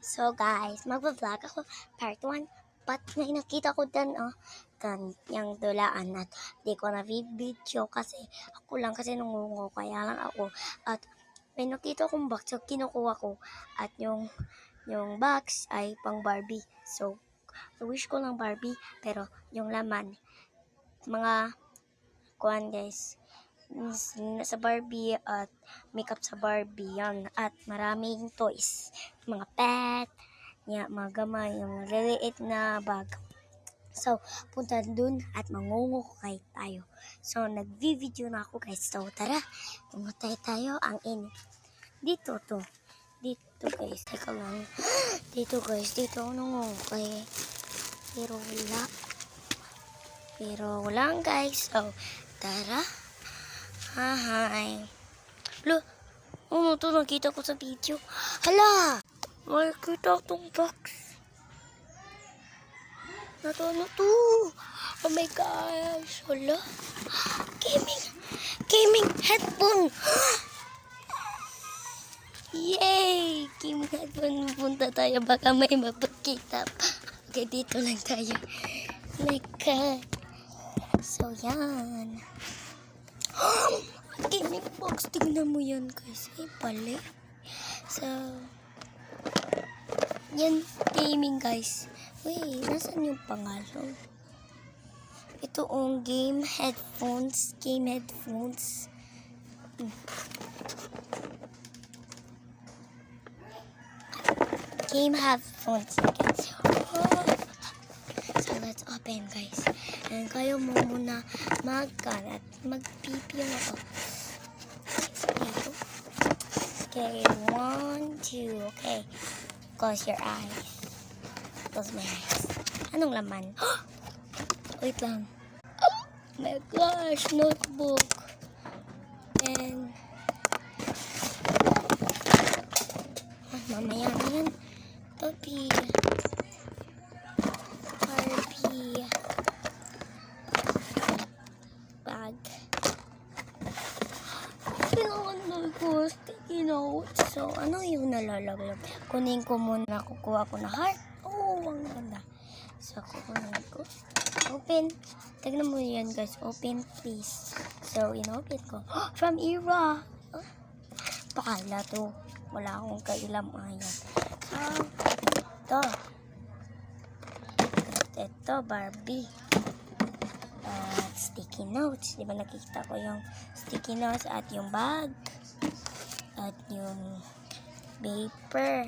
So guys, magva-vlog ako part 1. But may nakita ko dyan, yung dulaan at di ko na video kasi ako lang kasi nangungo kaya lang ako. At may nakita kong box so kinukuha ko at yung box ay pang Barbie. So, wish ko lang Barbie pero yung laman, mga kuhan guys, sa Barbie at makeup sa Barbie yan at maraming toys, mga pet, mga gamay, yung liliit na bag. So, punta dun at mangungo kay tayo. So, nag-video na ako guys. So, tara, pumunta tayo ang init. Dito guys, teka lang. Dito guys, dito ako nangungo kay. Pero wala guys. So, tara. Hi. Look, ito nakita ko sa video. Hala! May kita itong box. Ano to? Oh my gosh. Hala. Gaming headphone. Yay! Gaming headphone. Punta tayo. Baka may mapagkita. Okay, dito lang tayo. Oh my God. So, yan. Gaming box. Tingnan mo yan, guys. Ay, pali. So, yan, gaming, guys. Wait, nasan yung pangalan? Ito ang game headphones. Game headphones. Guys. Oh. So, let's open, guys. And kayo mo muna mag-kan at mag-pipyo na ako. Okay, 1, 2. Okay. Close your eyes. Close my eyes. Anong laman? Wait lang. Oh my gosh, notebook. And mamaya na yan. Barbie. Bag. Kailangan ko sticky notes. So, ano yung nalalaglag? Kunin ko muna. Kukuha ko na heart. Oh, ang ganda. So, kukunin ko. Open. Tignan mo yan, guys. Open, please. So, in-open ko. From Era. Pakala to. Wala akong kailam ayan. So, ito, Barbie. Sticky notes. Di ba nakikita ko yung sticky notes at yung bag. At yung paper.